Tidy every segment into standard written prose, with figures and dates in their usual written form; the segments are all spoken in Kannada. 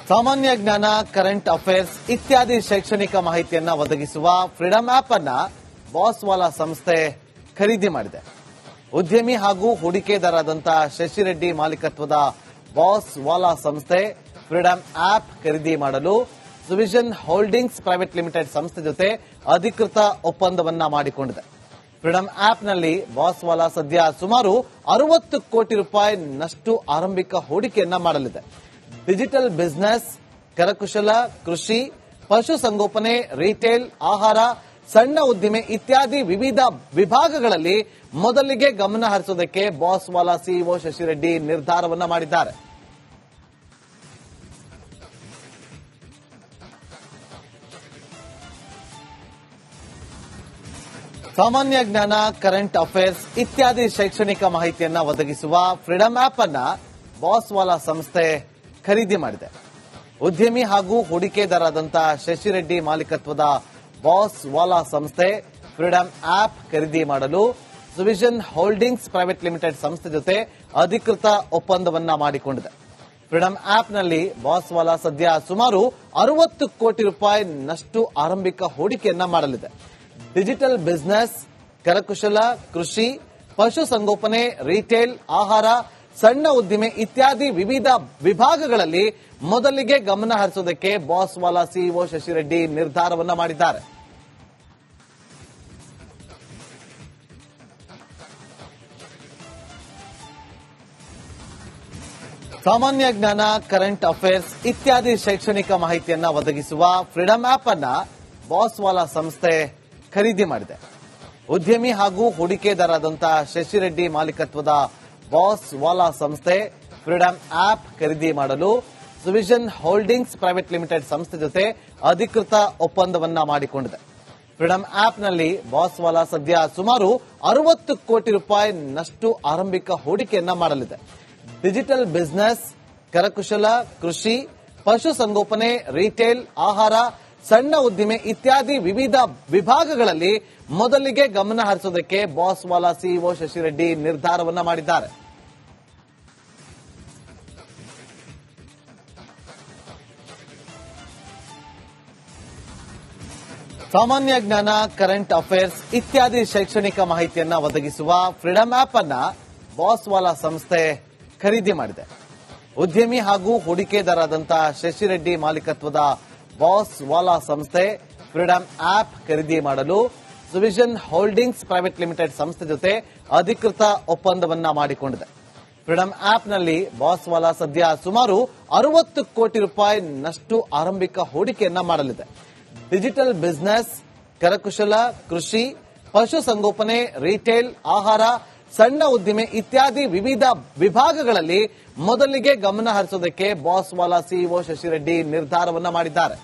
ಸಾಮಾನ್ಯ ಜ್ಞಾನ, ಕರೆಂಟ್ ಅಫೇರ್ಸ್ ಇತ್ಯಾದಿ ಶೈಕ್ಷಣಿಕ ಮಾಹಿತಿಯನ್ನ ಒದಗಿಸುವ ಫ್ರೀಡಮ್ ಆಪ್ ಅನ್ನ ಬಾಸ್ವಾಲಾ ಸಂಸ್ಥೆ ಖರೀದಿ ಮಾಡಿದೆ. ಉದ್ಯಮಿ ಹಾಗೂ ಹೂಡಿಕೆದಾರರಾದಂತಹ ಶಶಿರೆಡ್ಡಿ ಮಾಲೀಕತ್ವದ ಬಾಸ್ವಾಲಾ ಸಂಸ್ಥೆ ಫ್ರೀಡಮ್ ಆಪ್ ಖರೀದಿ ಮಾಡಲು ಸುವಿಷನ್ ಹೋಲ್ಡಿಂಗ್ಸ್ ಪ್ರೈವೇಟ್ ಲಿಮಿಟೆಡ್ ಸಂಸ್ಥೆ ಜೊತೆ ಅಧಿಕೃತ ಒಪ್ಪಂದವನ್ನ ಮಾಡಿಕೊಂಡಿದೆ. ಫ್ರೀಡಮ್ ಆಪ್ನಲ್ಲಿ ಬಾಸ್ವಾಲಾ ಸದ್ಯ ಸುಮಾರು 60 ಕೋಟಿ ರೂಪಾಯಿನಷ್ಟು ಆರಂಭಿಕ ಹೂಡಿಕೆಯನ್ನ ಮಾಡಲಿದೆ. ಡಿಜಿಟಲ್ ಬಿಸಿನೆಸ್, ಕರಕುಶಲ, ಕೃಷಿ, ಪಶುಸಂಗೋಪನೆ, ರಿಟೇಲ್, ಆಹಾರ, ಸಣ್ಣ ಉದ್ದಿಮೆ ಇತ್ಯಾದಿ ವಿವಿಧ ವಿಭಾಗಗಳಲ್ಲಿ ಮೊದಲಿಗೆ ಗಮನ ಹರಿಸುವುದಕ್ಕೆ ಬಾಸ್ವಾಲಾ ಸಿಇಒ ಶಶಿರೆಡ್ಡಿ ನಿರ್ಧಾರವನ್ನ ಮಾಡಿದ್ದಾರೆ. ಸಾಮಾನ್ಯ ಜ್ಞಾನ, ಕರೆಂಟ್ ಅಫೇರ್ಸ್ ಇತ್ಯಾದಿ ಶೈಕ್ಷಣಿಕ ಮಾಹಿತಿಯನ್ನ ಒದಗಿಸುವ ಫ್ರೀಡಮ್ ಆಪ್ ಅನ್ನ ಬಾಸ್ವಾಲಾ ಸಂಸ್ಥೆ ಖರೀದಿ ಮಾಡಿದೆ. ಉದ್ಯಮಿ ಹಾಗೂ ಹೂಡಿಕೆದಾರರಾದಂತಹ ಶಶಿರೆಡ್ಡಿ ಮಾಲೀಕತ್ವದ ಬಾಸ್ವಾಲಾ ಸಂಸ್ಥೆ ಫ್ರೀಡಮ್ ಆಪ್ ಖರೀದಿ ಮಾಡಲು ಸುವಿಷನ್ ಹೋಲ್ಡಿಂಗ್ಸ್ ಪ್ರೈವೇಟ್ ಲಿಮಿಟೆಡ್ ಸಂಸ್ಥೆ ಜೊತೆ ಅಧಿಕೃತ ಒಪ್ಪಂದವನ್ನ ಮಾಡಿಕೊಂಡಿದೆ. ಫ್ರೀಡಮ್ ಆಪ್ನಲ್ಲಿ ಬಾಸ್ವಾಲಾ ಸದ್ಯ ಸುಮಾರು 60 ಕೋಟಿ ರೂಪಾಯಿನಷ್ಟು ಆರಂಭಿಕ ಹೂಡಿಕೆಯನ್ನ ಮಾಡಲಿದೆ. ಡಿಜಿಟಲ್ ಬಿಸಿನೆಸ್, ಕರಕುಶಲ, ಕೃಷಿ, ಪಶುಸಂಗೋಪನೆ, ರಿಟೇಲ್, ಆಹಾರ, ಸಣ್ಣ ಉದ್ದಿಮೆ ಇತ್ಯಾದಿ ವಿವಿಧ ವಿಭಾಗಗಳಲ್ಲಿ ಮೊದಲಿಗೆ ಗಮನ ಹರಿಸುವುದಕ್ಕೆ ಬಾಸ್ವಾಲಾ ಸಿಇಒ ಶಶಿರೆಡ್ಡಿ ನಿರ್ಧಾರವನ್ನ ಮಾಡಿದ್ದಾರೆ. ಸಾಮಾನ್ಯ ಜ್ಞಾನ, ಕರೆಂಟ್ ಅಫೇರ್ಸ್ ಇತ್ಯಾದಿ ಶೈಕ್ಷಣಿಕ ಮಾಹಿತಿಯನ್ನ ಒದಗಿಸುವ ಫ್ರೀಡಮ್ ಆಪ್ ಅನ್ನ ಬಾಸ್ವಾಲಾ ಸಂಸ್ಥೆ ಖರೀದಿ ಮಾಡಿದೆ. ಉದ್ಯಮಿ ಹಾಗೂ ಹೂಡಿಕೆದಾರರಾದಂತಹ ಶಶಿರೆಡ್ಡಿ ಮಾಲೀಕತ್ವದ ಬಾಸ್ವಾಲಾ ಸಂಸ್ಥೆ ಫ್ರೀಡಮ್ ಆಪ್ ಖರೀದಿ ಮಾಡಲು ಸುವಿಷನ್ ಹೋಲ್ಡಿಂಗ್ಸ್ ಪ್ರೈವೇಟ್ ಲಿಮಿಟೆಡ್ ಸಂಸ್ಥೆ ಜೊತೆ ಅಧಿಕೃತ ಒಪ್ಪಂದವನ್ನ ಮಾಡಿಕೊಂಡಿದೆ. ಫ್ರೀಡಮ್ ಆಪ್ನಲ್ಲಿ ಬಾಸ್ವಾಲಾ ಸದ್ಯ ಸುಮಾರು 60 ಕೋಟಿ ರೂಪಾಯಿನಷ್ಟು ಆರಂಭಿಕ ಹೂಡಿಕೆಯನ್ನ ಮಾಡಲಿದೆ. ಡಿಜಿಟಲ್ ಬಿಸಿನೆಸ್, ಕರಕುಶಲ, ಕೃಷಿ, ಪಶುಸಂಗೋಪನೆ, ರಿಟೇಲ್, ಆಹಾರ, ಸಣ್ಣ ಉದ್ದಿಮೆ ಇತ್ಯಾದಿ ವಿವಿಧ ವಿಭಾಗಗಳಲ್ಲಿ ಮೊದಲಿಗೆ ಗಮನ ಹರಿಸುವುದಕ್ಕೆ ಬಾಸ್ವಾಲಾ ಸಿಇಒ ಶಶಿರೆಡ್ಡಿ ನಿರ್ಧಾರವನ್ನ ಮಾಡಿದ್ದಾರೆ. ಸಾಮಾನ್ಯ ಜ್ಞಾನ, ಕರೆಂಟ್ ಅಫೇರ್ಸ್ ಇತ್ಯಾದಿ ಶೈಕ್ಷಣಿಕ ಮಾಹಿತಿಯನ್ನ ಒದಗಿಸುವ ಫ್ರೀಡಮ್ ಆಪ್ ಅನ್ನ ಬಾಸ್ವಾಲಾ ಸಂಸ್ಥೆ ಖರೀದಿ ಮಾಡಿದೆ. ಉದ್ಯಮಿ ಹಾಗೂ ಹೂಡಿಕೆದಾರರಾದಂತಹ ಶಶಿರೆಡ್ಡಿ ಮಾಲೀಕತ್ವದ ಬಾಸ್ವಾಲಾ ಸಂಸ್ಥೆ ಫ್ರೀಡಮ್ ಆಪ್ ಖರೀದಿ ಮಾಡಲು ಸುವಿಷನ್ ಹೋಲ್ಡಿಂಗ್ಸ್ ಪ್ರೈವೇಟ್ ಲಿಮಿಟೆಡ್ ಸಂಸ್ಥೆ ಜೊತೆ ಅಧಿಕೃತ ಒಪ್ಪಂದವನ್ನ ಮಾಡಿಕೊಂಡಿದೆ. ಫ್ರೀಡಮ್ ಆಪ್ನಲ್ಲಿ ಬಾಸ್ವಾಲಾ ಸದ್ಯ ಸುಮಾರು 60 ಕೋಟಿ ರೂಪಾಯಿನಷ್ಟು ಆರಂಭಿಕ ಹೂಡಿಕೆಯನ್ನ ಮಾಡಲಿದೆ. ಡಿಜಿಟಲ್ ಬಿಸಿನೆಸ್, ಕರಕುಶಲ, ಕೃಷಿ, ಪಶುಸಂಗೋಪನೆ, ರಿಟೇಲ್, ಆಹಾರ, ಸಣ್ಣ ಉದ್ದಿಮೆ ಇತ್ಯಾದಿ ವಿವಿಧ ವಿಭಾಗಗಳಲ್ಲಿ ಮೊದಲಿಗೆ ಗಮನ ಹರಿಸುವುದಕ್ಕೆ ಬಾಸ್ವಾಲಾ ಸಿಇಒ ಶಶಿರೆಡ್ಡಿ ನಿರ್ಧಾರವನ್ನ ಮಾಡಿದ್ದಾರೆ.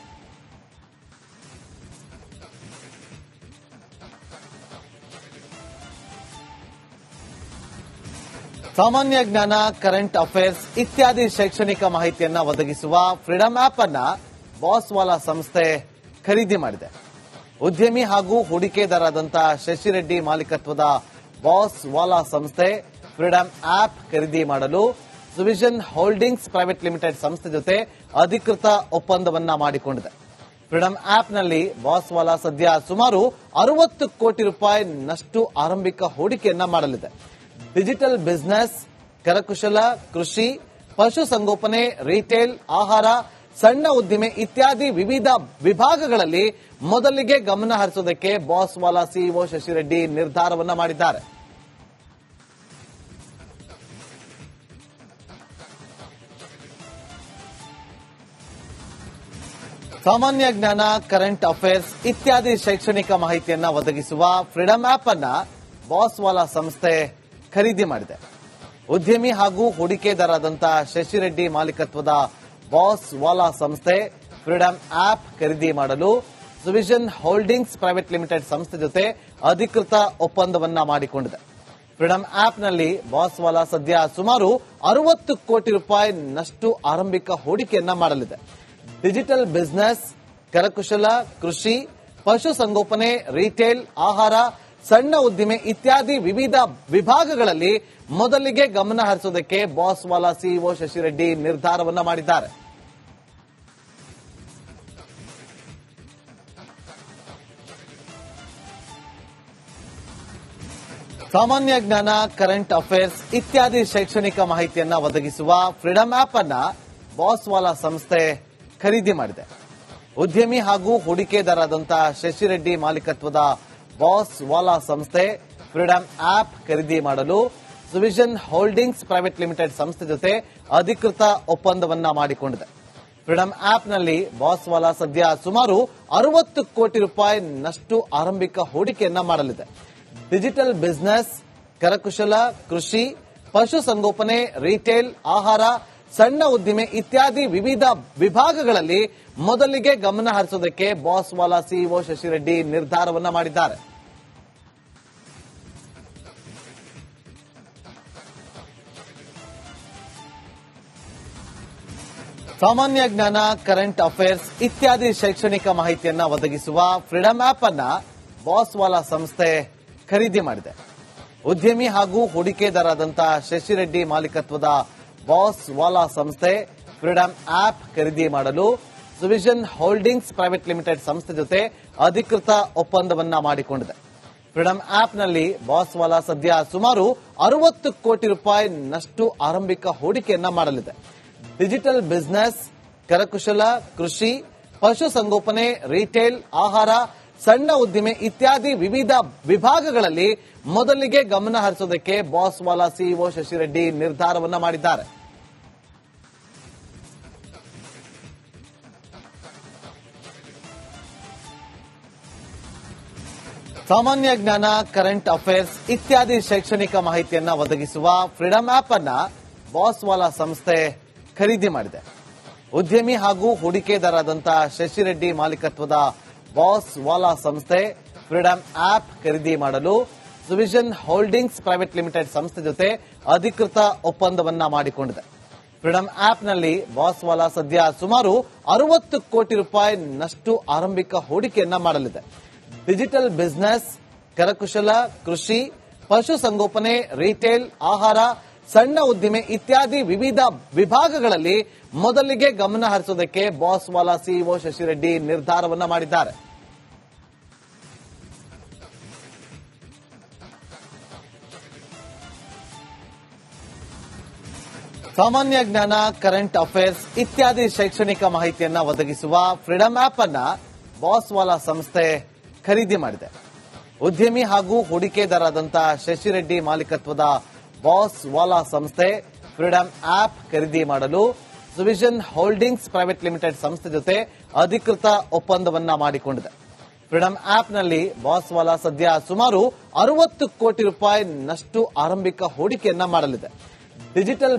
ಸಾಮಾನ್ಯ ಜ್ಞಾನ, ಕರೆಂಟ್ ಅಫೇರ್ಸ್ ಇತ್ಯಾದಿ ಶೈಕ್ಷಣಿಕ ಮಾಹಿತಿಯನ್ನ ಒದಗಿಸುವ ಫ್ರೀಡಮ್ ಆಪ್ ಅನ್ನ ಬಾಸ್ವಾಲಾ ಸಂಸ್ಥೆ ಖರೀದಿ ಮಾಡಿದೆ. ಉದ್ಯಮಿ ಹಾಗೂ ಹೂಡಿಕೆದಾರರಾದಂತಹ ಶಶಿರೆಡ್ಡಿ ಮಾಲೀಕತ್ವದ ಬಾಸ್ವಾಲಾ ಸಂಸ್ಥೆ ಫ್ರೀಡಮ್ ಆಪ್ ಖರೀದಿ ಮಾಡಲು ಸುವಿಷನ್ ಹೋಲ್ಡಿಂಗ್ಸ್ ಪ್ರೈವೇಟ್ ಲಿಮಿಟೆಡ್ ಸಂಸ್ಥೆ ಜೊತೆ ಅಧಿಕೃತ ಒಪ್ಪಂದವನ್ನ ಮಾಡಿಕೊಂಡಿದೆ. ಫ್ರೀಡಮ್ ಆಪ್ನಲ್ಲಿ ಬಾಸ್ವಾಲಾ ಸದ್ಯ ಸುಮಾರು 60 ಕೋಟಿ ರೂಪಾಯಿನಷ್ಟು ಆರಂಭಿಕ ಹೂಡಿಕೆಯನ್ನ ಮಾಡಲಿದೆ. ಡಿಜಿಟಲ್ ಬಿಸಿನೆಸ್, ಕರಕುಶಲ, ಕೃಷಿ, ಪಶುಸಂಗೋಪನೆ, ರಿಟೇಲ್, ಆಹಾರ, ಸಣ್ಣ ಉದ್ದಿಮೆ ಇತ್ಯಾದಿ ವಿವಿಧ ವಿಭಾಗಗಳಲ್ಲಿ ಮೊದಲಿಗೆ ಗಮನ ಹರಿಸುವುದಕ್ಕೆ ಬಾಸ್ವಾಲಾ ಸಿಇಒ ಶಶಿರೆಡ್ಡಿ ನಿರ್ಧಾರವನ್ನ ಮಾಡಿದ್ದಾರೆ. ಸಾಮಾನ್ಯ ಜ್ಞಾನ, ಕರೆಂಟ್ ಅಫೇರ್ಸ್ ಇತ್ಯಾದಿ ಶೈಕ್ಷಣಿಕ ಮಾಹಿತಿಯನ್ನ ಒದಗಿಸುವ ಫ್ರೀಡಮ್ ಆಪ್ ಅನ್ನ ಬಾಸ್ವಾಲಾ ಸಂಸ್ಥೆ ಖರೀದಿ ಮಾಡಿದೆ. ಉದ್ಯಮಿ ಹಾಗೂ ಹೂಡಿಕೆದಾರರಾದಂತಹ ಶಶಿರೆಡ್ಡಿ ಮಾಲೀಕತ್ವದ ಬಾಸ್ವಾಲಾ ಸಂಸ್ಥೆ ಫ್ರೀಡಮ್ ಆಪ್ ಖರೀದಿ ಮಾಡಲು ಸುವಿಷನ್ ಹೋಲ್ಡಿಂಗ್ಸ್ ಪ್ರೈವೇಟ್ ಲಿಮಿಟೆಡ್ ಸಂಸ್ಥೆ ಜೊತೆ ಅಧಿಕೃತ ಒಪ್ಪಂದವನ್ನ ಮಾಡಿಕೊಂಡಿದೆ. ಫ್ರೀಡಮ್ ಆಪ್ನಲ್ಲಿ ಬಾಸ್ವಾಲಾ ಸದ್ಯ ಸುಮಾರು 60 ಕೋಟಿ ರೂಪಾಯಿನಷ್ಟು ಆರಂಭಿಕ ಹೂಡಿಕೆಯನ್ನ ಮಾಡಲಿದೆ. ಡಿಜಿಟಲ್ ಬಿಸಿನೆಸ್, ಕರಕುಶಲ, ಕೃಷಿ, ಪಶುಸಂಗೋಪನೆ, ರಿಟೇಲ್, ಆಹಾರ, ಸಣ್ಣ ಉದ್ದಿಮೆ ಇತ್ಯಾದಿ ವಿವಿಧ ವಿಭಾಗಗಳಲ್ಲಿ ಮೊದಲಿಗೆ ಗಮನ ಹರಿಸುವುದಕ್ಕೆ ಬಾಸ್ವಾಲಾ ಸಿಇಒ ಶಶಿರೆಡ್ಡಿ ನಿರ್ಧಾರವನ್ನ ಮಾಡಿದ್ದಾರೆ. ಸಾಮಾನ್ಯ ಜ್ಞಾನ, ಕರೆಂಟ್ ಅಫೇರ್ಸ್ ಇತ್ಯಾದಿ ಶೈಕ್ಷಣಿಕ ಮಾಹಿತಿಯನ್ನ ಒದಗಿಸುವ ಫ್ರೀಡಮ್ ಆಪ್ ಅನ್ನ ಬಾಸ್ವಾಲಾ ಸಂಸ್ಥೆ ಖರೀದಿ ಮಾಡಿದೆ. ಉದ್ಯಮಿ ಹಾಗೂ ಹೂಡಿಕೆದಾರರಾದಂತಹ ಶಶಿರೆಡ್ಡಿ ಮಾಲೀಕತ್ವದ ಬಾಸ್ವಾಲಾ ಸಂಸ್ಥೆ ಫ್ರೀಡಮ್ ಆಪ್ ಖರೀದಿ ಮಾಡಲು ಸುವಿಷನ್ ಹೋಲ್ಡಿಂಗ್ಸ್ ಪ್ರೈವೇಟ್ ಲಿಮಿಟೆಡ್ ಸಂಸ್ಥೆ ಜೊತೆ ಅಧಿಕೃತ ಒಪ್ಪಂದವನ್ನ ಮಾಡಿಕೊಂಡಿದೆ. ಫ್ರೀಡಮ್ ಆಪ್ನಲ್ಲಿ ಬಾಸ್ವಾಲಾ ಸದ್ಯ ಸುಮಾರು 60 ಕೋಟಿ ರೂಪಾಯಿನಷ್ಟು ಆರಂಭಿಕ ಹೂಡಿಕೆಯನ್ನ ಮಾಡಲಿದೆ. ಡಿಜಿಟಲ್ ಬಿಸಿನೆಸ್, ಕರಕುಶಲ, ಕೃಷಿ, ಪಶುಸಂಗೋಪನೆ, ರಿಟೇಲ್, ಆಹಾರ, ಸಣ್ಣ ಉದ್ದಿಮೆ ಇತ್ಯಾದಿ ವಿವಿಧ ವಿಭಾಗಗಳಲ್ಲಿ ಮೊದಲಿಗೆ ಗಮನ ಹರಿಸುವುದಕ್ಕೆ ಬಾಸ್ವಾಲಾ ಸಿಇಒ ಶಶಿರೆಡ್ಡಿ ನಿರ್ಧಾರವನ್ನ ಮಾಡಿದ್ದಾರೆ. ಸಾಮಾನ್ಯ ಜ್ಞಾನ, ಕರೆಂಟ್ ಅಫೇರ್ಸ್ ಇತ್ಯಾದಿ ಶೈಕ್ಷಣಿಕ ಮಾಹಿತಿಯನ್ನ ಒದಗಿಸುವ ಫ್ರೀಡಮ್ ಆಪ್ ಅನ್ನ ಬಾಸ್ವಾಲಾ ಸಂಸ್ಥೆ ಖರೀದಿ ಮಾಡಿದೆ. ಉದ್ಯಮಿ ಹಾಗೂ ಹೂಡಿಕೆದಾರರಾದಂತಹ ಶಶಿರೆಡ್ಡಿ ಮಾಲೀಕತ್ವದ ಬಾಸ್ವಾಲಾ ಸಂಸ್ಥೆ ಫ್ರೀಡಮ್ ಆಪ್ ಖರೀದಿ ಮಾಡಲು ಸುವಿಷನ್ ಹೋಲ್ಡಿಂಗ್ಸ್ ಪ್ರೈವೇಟ್ ಲಿಮಿಟೆಡ್ ಸಂಸ್ಥೆ ಜೊತೆ ಅಧಿಕೃತ ಒಪ್ಪಂದವನ್ನ ಮಾಡಿಕೊಂಡಿದೆ. ಫ್ರೀಡಮ್ ಆಪ್ನಲ್ಲಿ ಬಾಸ್ವಾಲಾ ಸದ್ಯ ಸುಮಾರು 60 ಕೋಟಿ ರೂಪಾಯಿನಷ್ಟು ಆರಂಭಿಕ ಹೂಡಿಕೆಯನ್ನ ಮಾಡಲಿದೆ. ಡಿಜಿಟಲ್ ಬಿಸಿನೆಸ್, ಕರಕುಶಲ, ಕೃಷಿ, ಪಶುಸಂಗೋಪನೆ, ರಿಟೇಲ್, ಆಹಾರ, ಸಣ್ಣ ಉದ್ದಿಮೆ ಇತ್ಯಾದಿ ವಿವಿಧ ವಿಭಾಗಗಳಲ್ಲಿ ಮೊದಲಿಗೆ ಗಮನ ಹರಿಸೋದಕ್ಕೆ ಬಾಸ್ವಾಲಾ ಸಿಇಒ ಶಶಿರೆಡ್ಡಿ ನಿರ್ಧಾರವನ್ನ ಮಾಡಿದ್ದಾರೆ. ಸಾಮಾನ್ಯ ಜ್ಞಾನ, ಕರೆಂಟ್ ಅಫೇರ್ಸ್ ಇತ್ಯಾದಿ ಶೈಕ್ಷಣಿಕ ಮಾಹಿತಿಯನ್ನ ಒದಗಿಸುವ ಫ್ರೀಡಮ್ ಆಪ್ ಅನ್ನ ಬಾಸ್ವಾಲಾ ಸಂಸ್ಥೆ ಖರೀದಿ ಮಾಡಿದೆ. ಉದ್ಯಮಿ ಹಾಗೂ ಹೂಡಿಕೆದಾರರಾದಂತಹ ಶಶಿರೆಡ್ಡಿ ಮಾಲೀಕತ್ವದ ಬಾಸ್ವಾಲಾ ಸಂಸ್ಥೆ ಫ್ರೀಡಮ್ ಆಪ್ ಖರೀದಿ ಮಾಡಲು ಸುವಿಷನ್ ಹೋಲ್ಡಿಂಗ್ಸ್ ಪ್ರೈವೇಟ್ ಲಿಮಿಟೆಡ್ ಸಂಸ್ಥೆ ಜೊತೆ ಅಧಿಕೃತ ಒಪ್ಪಂದವನ್ನ ಮಾಡಿಕೊಂಡಿದೆ. ಫ್ರೀಡಮ್ ಆಪ್ನಲ್ಲಿ ಬಾಸ್ವಾಲಾ ಸದ್ಯ ಸುಮಾರು 60 ಕೋಟಿ ರೂಪಾಯಿನಷ್ಟು ಆರಂಭಿಕ ಹೂಡಿಕೆಯನ್ನ ಮಾಡಲಿದೆ. ಡಿಜಿಟಲ್ ಬಿಸಿನೆಸ್, ಕರಕುಶಲ, ಕೃಷಿ, ಪಶುಸಂಗೋಪನೆ, ರಿಟೇಲ್, ಆಹಾರ, ಸಣ್ಣ ಉದ್ದಿಮೆ ಇತ್ಯಾದಿ ವಿವಿಧ ವಿಭಾಗಗಳಲ್ಲಿ ಮೊದಲಿಗೆ ಗಮನ ಹರಿಸೋದಕ್ಕೆ ಬಾಸ್ವಾಲಾ ಸಿಇಒ ಶಶಿರೆಡ್ಡಿ ನಿರ್ಧಾರವನ್ನ ಮಾಡಿದ್ದಾರೆ. ಸಾಮಾನ್ಯ ಜ್ಞಾನ, ಕರೆಂಟ್ ಅಫೇರ್ಸ್ ಇತ್ಯಾದಿ ಶೈಕ್ಷಣಿಕ ಮಾಹಿತಿಯನ್ನ ಒದಗಿಸುವ ಫ್ರೀಡಮ್ ಆಪ್ ಅನ್ನ ಬಾಸ್ವಾಲಾ ಸಂಸ್ಥೆ ಖರೀದಿ ಮಾಡಿದೆ. ಉದ್ಯಮಿ ಹಾಗೂ ಹೂಡಿಕೆದಾರರಾದಂತಹ ಶಶಿರೆಡ್ಡಿ ಮಾಲೀಕತ್ವದ ಬಾಸ್ವಾಲಾ ಸಂಸ್ಥೆ ಫ್ರೀಡಮ್ ಆಪ್ ಖರೀದಿ ಮಾಡಲು ಸುವಿಷನ್ ಹೋಲ್ಡಿಂಗ್ಸ್ ಪ್ರೈವೇಟ್ ಲಿಮಿಟೆಡ್ ಸಂಸ್ಥೆ ಜೊತೆ ಅಧಿಕೃತ ಒಪ್ಪಂದವನ್ನ ಮಾಡಿಕೊಂಡಿದೆ. ಫ್ರೀಡಮ್ ಆಪ್ನಲ್ಲಿ ಬಾಸ್ವಾಲಾ ಸದ್ಯ ಸುಮಾರು 60 ಕೋಟಿ ರೂಪಾಯಿನಷ್ಟು ಆರಂಭಿಕ ಹೂಡಿಕೆಯನ್ನ ಮಾಡಲಿದೆ. ಡಿಜಿಟಲ್ ಬಿಸಿನೆಸ್, ಕರಕುಶಲ, ಕೃಷಿ, ಪಶುಸಂಗೋಪನೆ, ರಿಟೇಲ್, ಆಹಾರ, ಸಣ್ಣ ಉದ್ದಿಮೆ ಇತ್ಯಾದಿ ವಿವಿಧ ವಿಭಾಗಗಳಲ್ಲಿ ಮೊದಲಿಗೆ ಗಮನ ಹರಿಸೋದಕ್ಕೆ ಬಾಸ್ವಾಲಾ ಸಿಇಒ ಶಶಿರೆಡ್ಡಿ ನಿರ್ಧಾರವನ್ನ ಮಾಡಿದ್ದಾರೆ. ಸಾಮಾನ್ಯ ಜ್ಞಾನ, ಕರೆಂಟ್ ಅಫೇರ್ಸ್ ಇತ್ಯಾದಿ ಶೈಕ್ಷಣಿಕ ಮಾಹಿತಿಯನ್ನ ಒದಗಿಸುವ ಫ್ರೀಡಮ್ ಆಪ್ ಅನ್ನ ಬಾಸ್ವಾಲಾ ಸಂಸ್ಥೆ ಖರೀದಿ ಮಾಡಿದೆ. ಉದ್ಯಮಿ ಹಾಗೂ ಹೂಡಿಕೆದಾರರಾದಂತಹ ಶಶಿರೆಡ್ಡಿ ಮಾಲೀಕತ್ವದ ಬಾಸ್ವಾಲಾ ಸಂಸ್ಥೆ ಫ್ರೀಡಮ್ ಆಪ್ ಖರೀದಿ ಮಾಡಲು ಸುವಿಷನ್ ಹೋಲ್ಡಿಂಗ್ಸ್ ಪ್ರೈವೇಟ್ ಲಿಮಿಟೆಡ್ ಸಂಸ್ಥೆ ಜೊತೆ ಅಧಿಕೃತ ಒಪ್ಪಂದವನ್ನ ಮಾಡಿಕೊಂಡಿದೆ. ಫ್ರೀಡಮ್ ಆಪ್ನಲ್ಲಿ ಬಾಸ್ವಾಲಾ ಸದ್ಯ ಸುಮಾರು 60 ಕೋಟಿ ರೂಪಾಯಿನಷ್ಟು ಆರಂಭಿಕ ಹೂಡಿಕೆಯನ್ನ ಮಾಡಲಿದೆ. ಡಿಜಿಟಲ್